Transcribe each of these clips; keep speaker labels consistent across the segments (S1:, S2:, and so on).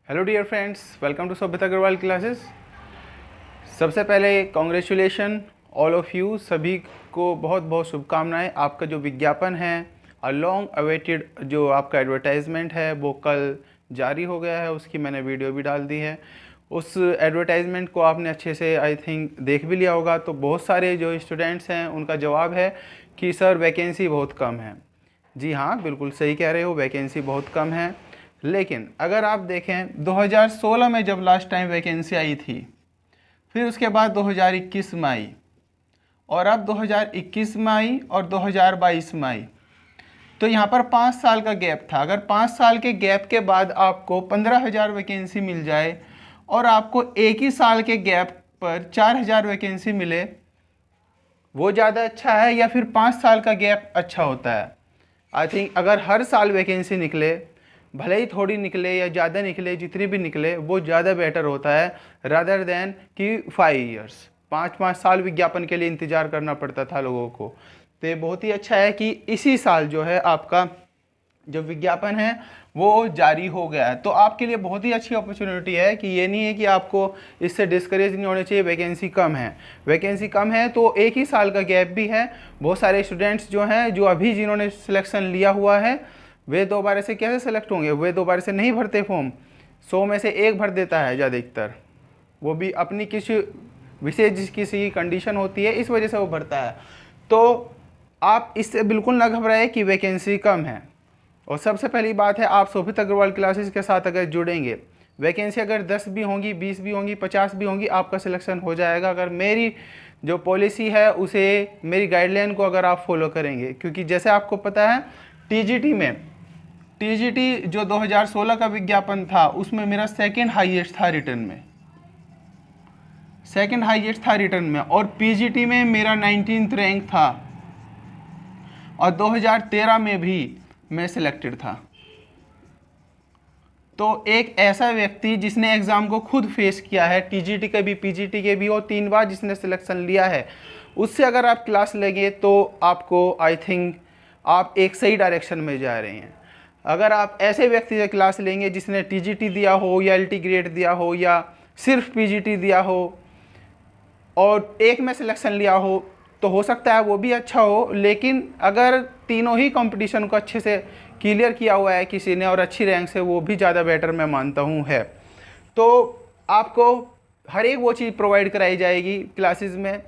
S1: Hello dear friends, welcome to Sabhyata Agrawal classes. सबसे पहले congratulation all of you, सभी को बहुत बहुत शुभकामनाएं। आपका जो विज्ञापन है, अ लॉन्ग अवेटेड जो आपका एडवर्टाइजमेंट है, वो कल जारी हो गया है। उसकी मैंने वीडियो भी डाल दी है। उस एडवर्टाइजमेंट को आपने अच्छे से आई थिंक देख भी लिया होगा। तो बहुत सारे जो स्टूडेंट्स हैं उनका जवाब है कि सर वैकेंसी बहुत कम है। जी हाँ, बिल्कुल सही कह रहे हो, वैकेंसी बहुत कम है। लेकिन अगर आप देखें 2016 में जब लास्ट टाइम वैकेंसी आई थी, फिर उसके बाद 2021 में आई, और अब 2021 में आई और 2022 में आई। तो यहाँ पर 5 साल का गैप था। अगर 5 साल के गैप के बाद आपको 15,000 वैकेंसी मिल जाए और आपको एक ही साल के गैप पर 4,000 वैकेंसी मिले, वो ज़्यादा अच्छा है या फिर 5 साल का गैप अच्छा होता है? आई थिंक अगर हर साल वैकेंसी निकले, भले ही थोड़ी निकले या ज़्यादा निकले, जितनी भी निकले वो ज़्यादा बेटर होता है रादर देन कि 5 ईयर्स, 5 साल विज्ञापन के लिए इंतज़ार करना पड़ता था लोगों को। तो ये बहुत ही अच्छा है कि इसी साल जो है आपका जो विज्ञापन है वो जारी हो गया है। तो आपके लिए बहुत ही अच्छी अपॉर्चुनिटी है कि ये नहीं है कि आपको इससे डिस्करेज नहीं होने चाहिए वैकेंसी कम है। वैकेंसी कम है तो एक ही साल का गैप भी है। बहुत सारे स्टूडेंट्स जो हैं, जो अभी जिन्होंने सिलेक्शन लिया हुआ है, वे दोबारा से कैसे सेलेक्ट होंगे? वे दोबारा से नहीं भरते फॉर्म। 100 में से एक भर देता है ज़्यादातर, वो भी अपनी किसी विशेष किसी कंडीशन होती है, इस वजह से वो भरता है। तो आप इससे बिल्कुल ना घबराएं कि वैकेंसी कम है। और सबसे पहली बात है, आप शोभित अग्रवाल क्लासेस के साथ अगर जुड़ेंगे, वैकेंसी अगर 10 भी होंगी, 20 भी होंगी, 50 भी होंगी, आपका सिलेक्शन हो जाएगा अगर मेरी जो पॉलिसी है उसे, मेरी गाइडलाइन को अगर आप फॉलो करेंगे। क्योंकि जैसे आपको पता है टीजीटी जो 2016 का विज्ञापन था उसमें मेरा सेकंड हाईएस्ट था रिटर्न में, और पीजीटी में मेरा 19th रैंक था, और 2013 में भी मैं सिलेक्टेड था। तो एक ऐसा व्यक्ति जिसने एग्ज़ाम को खुद फेस किया है, टीजीटी के भी पीजीटी के भी, और 3 बार जिसने सिलेक्शन लिया है, उससे अगर आप क्लास लेंगे तो आपको आई थिंक आप एक सही डायरेक्शन में जा रहे हैं। अगर आप ऐसे व्यक्ति से क्लास लेंगे जिसने टीजीटी दिया हो या एलटी ग्रेड दिया हो या सिर्फ पीजीटी दिया हो और एक में सिलेक्शन लिया हो, तो हो सकता है वो भी अच्छा हो। लेकिन अगर तीनों ही कंपटीशन को अच्छे से क्लियर किया हुआ है किसी ने और अच्छी रैंक से, वो भी ज़्यादा बेटर मैं मानता हूँ है। तो आपको हर एक वो चीज़ प्रोवाइड कराई जाएगी क्लासेस में,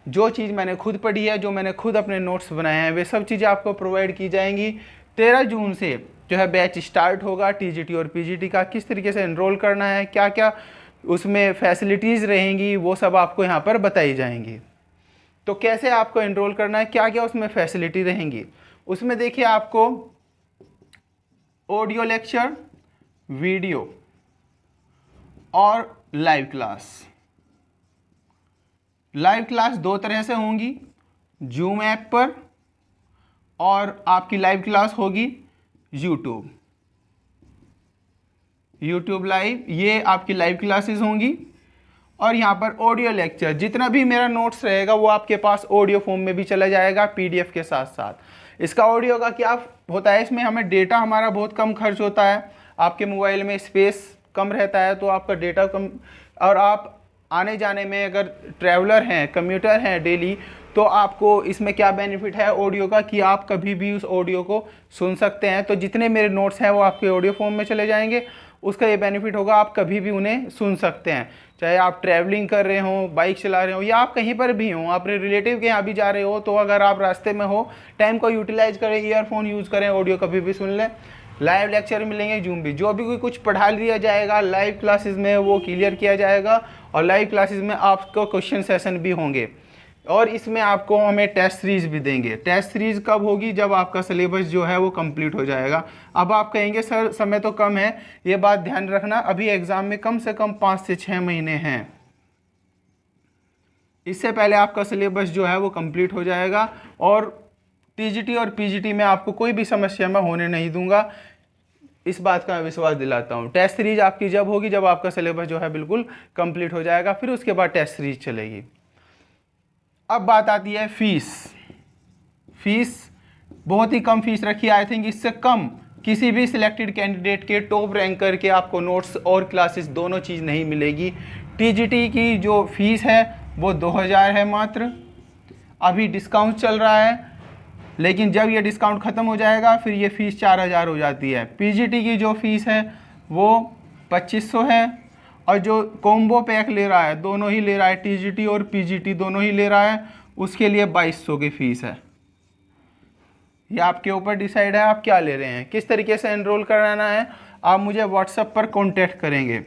S1: जो चीज़ मैंने खुद पढ़ी है, जो मैंने खुद अपने नोट्स बनाए हैं, वे सब चीज़ें आपको प्रोवाइड की जाएंगी। 13 जून से जो है बैच स्टार्ट होगा टीजीटी और पीजीटी का। किस तरीके से एनरोल करना है, क्या क्या उसमें फैसिलिटीज़ रहेंगी, वो सब आपको यहाँ पर बताई जाएंगी। तो कैसे आपको एनरोल करना है, क्या क्या उसमें फैसिलिटी रहेंगी, उसमें देखिए आपको ऑडियो लेक्चर, वीडियो और लाइव क्लास। लाइव क्लास 2 तरह से होंगी, जूम ऐप पर, और आपकी लाइव क्लास होगी यूट्यूब लाइव। ये आपकी लाइव क्लासेस होंगी। और यहाँ पर ऑडियो लेक्चर, जितना भी मेरा नोट्स रहेगा वो आपके पास ऑडियो फॉर्म में भी चला जाएगा पीडीएफ के साथ साथ। इसका ऑडियो का क्या होता है, इसमें हमें डेटा हमारा बहुत कम खर्च होता है। आपके मोबाइल में स्पेस कम रहता है तो आपका डेटा कम, और आप आने जाने में अगर ट्रैवलर हैं, कम्यूटर हैं डेली, तो आपको इसमें क्या बेनिफिट है ऑडियो का कि आप कभी भी उस ऑडियो को सुन सकते हैं। तो जितने मेरे नोट्स हैं वो आपके ऑडियो फॉर्म में चले जाएंगे। उसका ये बेनिफिट होगा, आप कभी भी उन्हें सुन सकते हैं, चाहे आप ट्रैवलिंग कर रहे हो, बाइक चला रहे हो, या आप कहीं पर भी हो, अपने रिलेटिव के यहाँ भी जा रहे हो, तो अगर आप रास्ते में हो, टाइम को यूटिलाइज करें, ईयरफोन यूज़ करें, ऑडियो कभी भी सुन लें। लाइव लेक्चर मिलेंगे, जूम भी, जो भी कोई कुछ पढ़ा दिया जाएगा लाइव क्लासेस में वो क्लियर किया जाएगा, और लाइव क्लासेस में आपको क्वेश्चन सेशन भी होंगे। और इसमें आपको हमें टेस्ट सीरीज भी देंगे। टेस्ट सीरीज कब होगी? जब आपका सिलेबस जो है वो कंप्लीट हो जाएगा। अब आप कहेंगे सर समय तो कम है, ये बात ध्यान रखना, अभी एग्जाम में कम से कम 5 से 6 महीने हैं। इससे पहले आपका सिलेबस जो है वो कंप्लीट हो जाएगा, और टीजीटी और पीजीटी में आपको कोई भी समस्या मैं होने नहीं दूंगा, इस बात का मैं विश्वास दिलाता हूँ। टेस्ट सीरीज आपकी जब होगी जब आपका सिलेबस जो है बिल्कुल कंप्लीट हो जाएगा, फिर उसके बाद टेस्ट सीरीज चलेगी। अब बात आती है फीस बहुत ही कम फीस रखी है। आई थिंक इससे कम किसी भी सिलेक्टेड कैंडिडेट के टॉप रैंकर के आपको नोट्स और क्लासेस दोनों चीज़ नहीं मिलेगी। टीजीटी की जो फीस है वो 2000 है मात्र, अभी डिस्काउंट चल रहा है, लेकिन जब ये डिस्काउंट ख़त्म हो जाएगा फिर ये फ़ीस 4000 हो जाती है। पीजीटी की जो फ़ीस है वो 2500 है, और जो कॉम्बो पैक ले रहा है, दोनों ही ले रहा है, टीजीटी और पीजीटी दोनों ही ले रहा है, उसके लिए 2200 की फ़ीस है। ये आपके ऊपर डिसाइड है आप क्या ले रहे हैं, किस तरीके से एनरोल कराना है। आप मुझे व्हाट्सएप पर कांटेक्ट करेंगे।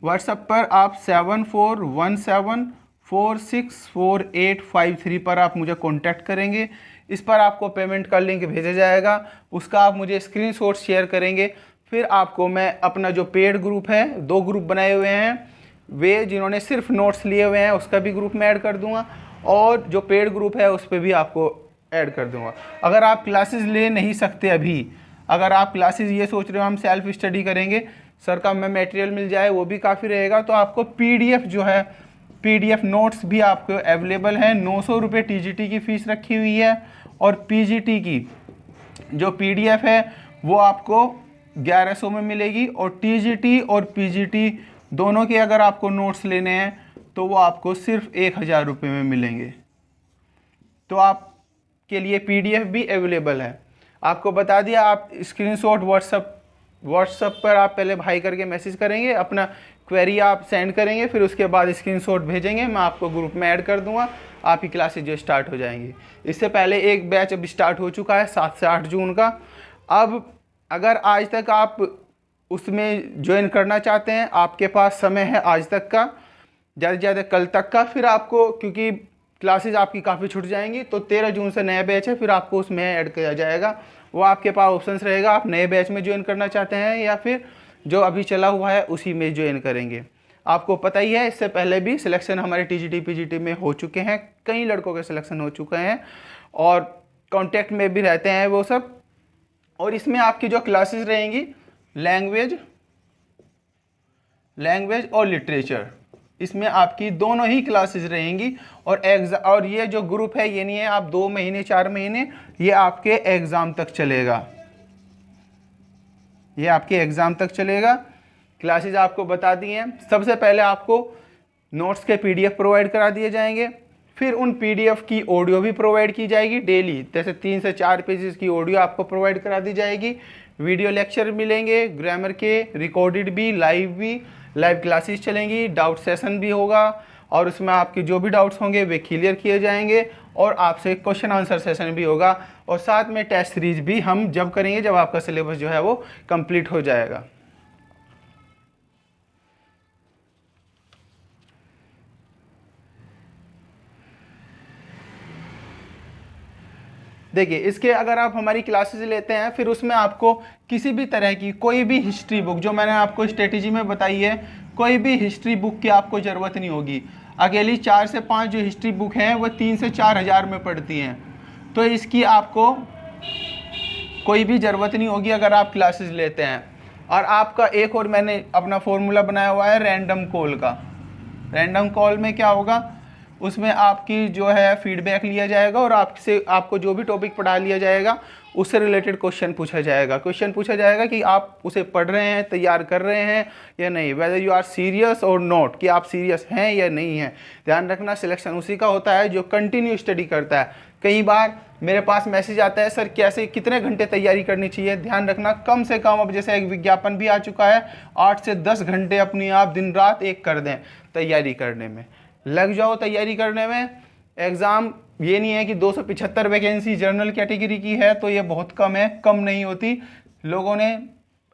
S1: व्हाट्सएप पर आप 7417464853 पर आप मुझे कांटेक्ट करेंगे। इस पर आपको पेमेंट का लिंक भेजा जाएगा, उसका आप मुझे स्क्रीनशॉट शेयर करेंगे। फिर आपको मैं अपना जो पेड ग्रुप है, 2 ग्रुप बनाए हुए हैं, वे जिन्होंने सिर्फ नोट्स लिए हुए हैं उसका भी ग्रुप में ऐड कर दूंगा, और जो पेड ग्रुप है उस पर भी आपको ऐड कर दूंगा। अगर आप क्लासेस ले नहीं सकते अभी, अगर आप क्लासेस ये सोच रहे हो हम सेल्फ स्टडी करेंगे, सर का हमें मटेरियल मिल जाए वो भी काफ़ी रहेगा, तो आपको पीडीएफ जो है, पीडीएफ नोट्स भी आपको अवेलेबल है। 900 रुपये टीजीटी की फ़ीस रखी हुई है, और पीजीटी की जो पीडीएफ है वो आपको 1100 में मिलेगी, और टीजीटी और पीजीटी दोनों के अगर आपको नोट्स लेने हैं तो वो आपको सिर्फ 1000 रुपये में मिलेंगे। तो आपके लिए पीडीएफ भी अवेलेबल है। आपको बता दिया, आप स्क्रीनशॉट व्हाट्सएप पर आप पहले भाई करके मैसेज करेंगे, अपना क्वेरी आप सेंड करेंगे, फिर उसके बाद स्क्रीनशॉट भेजेंगे, मैं आपको ग्रुप में ऐड कर दूंगा, आपकी क्लासेज जो स्टार्ट हो जाएंगी। इससे पहले एक बैच अब स्टार्ट हो चुका है 7 से 8 जून का। अब अगर आज तक आप उसमें ज्वाइन करना चाहते हैं, आपके पास समय है आज तक का, ज़्यादा से ज़्यादा कल तक का, फिर आपको, क्योंकि क्लासेज आपकी काफ़ी छूट जाएंगी, तो 13 जून से नया बैच है, फिर आपको उसमें ऐड किया जाएगा। वो आपके पास ऑप्शंस रहेगा, आप नए बैच में ज्वाइन करना चाहते हैं या फिर जो अभी चला हुआ है उसी में ज्वाइन करेंगे। आपको पता ही है, इससे पहले भी सिलेक्शन हमारे टीजीटी पीजीटी में हो चुके हैं, कई लड़कों के सिलेक्शन हो चुके हैं और कांटेक्ट में भी रहते हैं वो सब। और इसमें आपकी जो क्लासेस रहेंगी, लैंग्वेज और लिटरेचर, इसमें आपकी दोनों ही क्लासेस रहेंगी। और ये जो ग्रुप है ये नहीं है आप 2 महीने 4 महीने, ये आपके एग्ज़ाम तक चलेगा, ये आपके एग्ज़ाम तक चलेगा। क्लासेस आपको बता दी हैं। सबसे पहले आपको नोट्स के पीडीएफ प्रोवाइड करा दिए जाएंगे, फिर उन पीडीएफ की ऑडियो भी प्रोवाइड की जाएगी डेली, जैसे 3 से 4 पेजेस की ऑडियो आपको प्रोवाइड करा दी जाएगी। वीडियो लेक्चर मिलेंगे, ग्रामर के रिकॉर्डेड भी, लाइव क्लासेस चलेंगी, डाउट सेशन भी होगा, और उसमें आपके जो भी डाउट्स होंगे वे क्लियर किए जाएंगे, और आपसे क्वेश्चन आंसर सेशन भी होगा, और साथ में टेस्ट सीरीज भी हम जब करेंगे जब आपका सिलेबस जो है वो कंप्लीट हो जाएगा। देखिए, इसके अगर आप हमारी क्लासेस लेते हैं, फिर उसमें आपको किसी भी तरह की कोई भी हिस्ट्री बुक, जो मैंने आपको स्ट्रेटेजी में बताई है, कोई भी हिस्ट्री बुक की आपको ज़रूरत नहीं होगी। अकेली 4 से 5 जो हिस्ट्री बुक हैं वो 3 से 4 हज़ार में पड़ती हैं, तो इसकी आपको कोई भी ज़रूरत नहीं होगी अगर आप क्लासेस लेते हैं। और आपका एक और मैंने अपना फॉर्मूला बनाया हुआ है रैंडम कॉल का। रैंडम कॉल में क्या होगा, उसमें आपकी जो है फीडबैक लिया जाएगा, और आपको जो भी टॉपिक पढ़ा लिया जाएगा उससे रिलेटेड क्वेश्चन पूछा जाएगा कि आप उसे पढ़ रहे हैं, तैयार कर रहे हैं या नहीं, वेदर यू आर सीरियस और नॉट, कि आप सीरियस हैं या नहीं हैं। ध्यान रखना, सिलेक्शन उसी का होता है जो कंटिन्यू स्टडी करता है। कई बार मेरे पास मैसेज आता है, सर कैसे, कितने घंटे तैयारी करनी चाहिए। ध्यान रखना, कम से कम, अब जैसे एक विज्ञापन भी आ चुका है, 8 से 10 घंटे अपनी आप दिन रात एक कर दें तैयारी करने में, लग जाओ तैयारी करने में। एग्ज़ाम ये नहीं है कि 275 वैकेंसी जनरल कैटेगरी की है तो ये बहुत कम है, कम नहीं होती। लोगों ने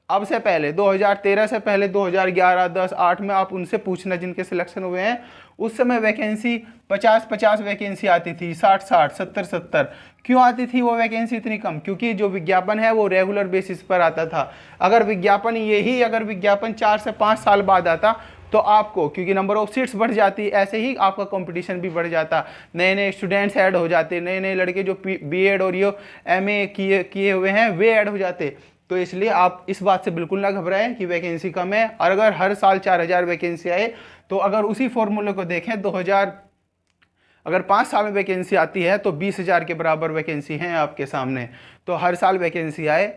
S1: अब से पहले 2013 से पहले 2011, 10, 8 में आप उनसे पूछना जिनके सिलेक्शन हुए हैं, उस समय वैकेंसी 50-50 वैकेंसी आती थी, 60-60, 70-70। क्यों आती थी वो वैकेंसी इतनी कम? क्योंकि जो विज्ञापन है वो रेगुलर बेसिस पर आता था। अगर विज्ञापन 4 से 5 साल बाद आता तो आपको, क्योंकि नंबर ऑफ सीट्स बढ़ जाती, ऐसे ही आपका कंपटीशन भी बढ़ जाता, नए नए स्टूडेंट्स ऐड हो जाते, नए नए लड़के जो बीएड और ये एमए किए हुए हैं वे ऐड हो जाते। तो इसलिए आप इस बात से बिल्कुल ना घबराएं कि वैकेंसी कम है। और अगर हर साल 4000 वैकेंसी आए, तो अगर उसी फॉर्मूले को देखें अगर 5 साल में वैकेंसी आती है तो 20,000 के बराबर वैकेंसी हैं आपके सामने। तो हर साल वैकेंसी आए,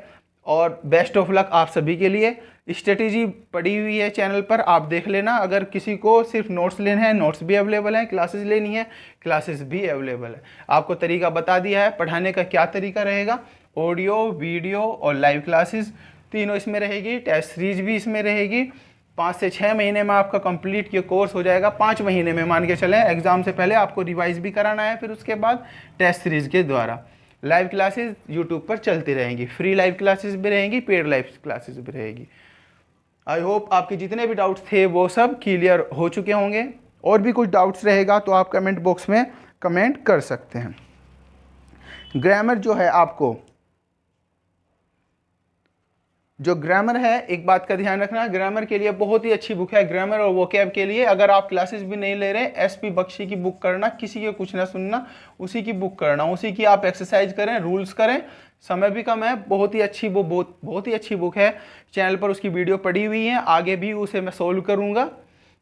S1: और बेस्ट ऑफ लक आप सभी के लिए। स्ट्रेटेजी पड़ी हुई है चैनल पर, आप देख लेना। अगर किसी को सिर्फ नोट्स लेने हैं, नोट्स भी अवेलेबल हैं, क्लासेस लेनी है, क्लासेस भी अवेलेबल है। आपको तरीका बता दिया है पढ़ाने का, क्या तरीका रहेगा। ऑडियो, वीडियो और लाइव क्लासेस तीनों इसमें रहेगी। टेस्ट सीरीज भी इसमें रहेगी। 5 से 6 महीने में आपका कंप्लीट ये कोर्स हो जाएगा। 5 महीने में मान के चलें, एग्ज़ाम से पहले आपको रिवाइज भी कराना है, फिर उसके बाद टेस्ट सीरीज के द्वारा। लाइव क्लासेस यूट्यूब पर चलती रहेंगी, फ्री लाइव क्लासेस भी रहेंगी, पेड लाइव क्लासेस भी रहेगी। आई होप आपके जितने भी डाउट्स थे वो सब क्लियर हो चुके होंगे। और भी कुछ डाउट्स रहेगा तो आप कमेंट बॉक्स में कमेंट कर सकते हैं। ग्रामर जो है, आपको जो ग्रामर है, एक बात का ध्यान रखना, ग्रामर के लिए बहुत ही अच्छी बुक है। ग्रामर और वोकैब के लिए अगर आप क्लासेस भी नहीं ले रहे, एसपी बख्शी की बुक करना, किसी के कुछ ना सुनना, उसी की बुक करना, उसी की आप एक्सरसाइज करें, रूल्स करें। समय भी कम है, बहुत ही अच्छी वो बहुत ही अच्छी बुक है। चैनल पर उसकी वीडियो पड़ी हुई है, आगे भी उसे मैं सोल्व करूँगा।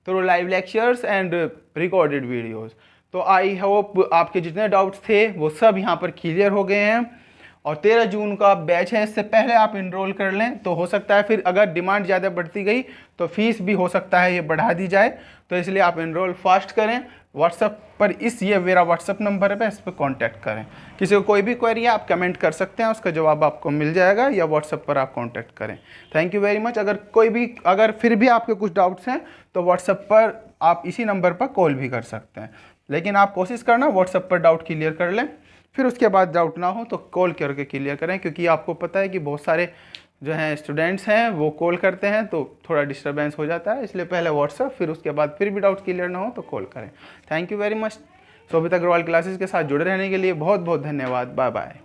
S1: तो live lectures and recorded videos. तो आई होप आपके जितने डाउट्स थे वो सब यहाँ पर क्लियर हो गए हैं। और 13 जून का बैच है, इससे पहले आप इनरोल कर लें तो हो सकता है फिर अगर डिमांड ज़्यादा बढ़ती गई तो फीस भी हो सकता है ये बढ़ा दी जाए। तो इसलिए आप इनरोल फास्ट करें। व्हाट्सएप पर ये मेरा व्हाट्सएप नंबर है, इस पर कॉन्टैक्ट करें। किसी को कोई भी क्वेरी है आप कमेंट कर सकते हैं, उसका जवाब आपको मिल जाएगा, या व्हाट्सएप पर आप कॉन्टैक्ट करें। Thank you very much. अगर फिर भी आपके कुछ डाउट्स हैं तो व्हाट्सएप पर आप इसी नंबर पर कॉल भी कर सकते हैं, लेकिन आप कोशिश करना व्हाट्सएप पर डाउट क्लियर कर लें। फिर उसके बाद डाउट ना हो तो कॉल करके क्लियर करें, क्योंकि आपको पता है कि बहुत सारे जो हैं स्टूडेंट्स हैं वो कॉल करते हैं तो थोड़ा डिस्टर्बेंस हो जाता है। इसलिए पहले व्हाट्सएप, फिर उसके बाद फिर भी डाउट क्लियर ना हो तो कॉल करें। Thank you very much. Shobhita Agrawal classes के साथ जुड़े रहने के लिए बहुत बहुत धन्यवाद। Bye bye.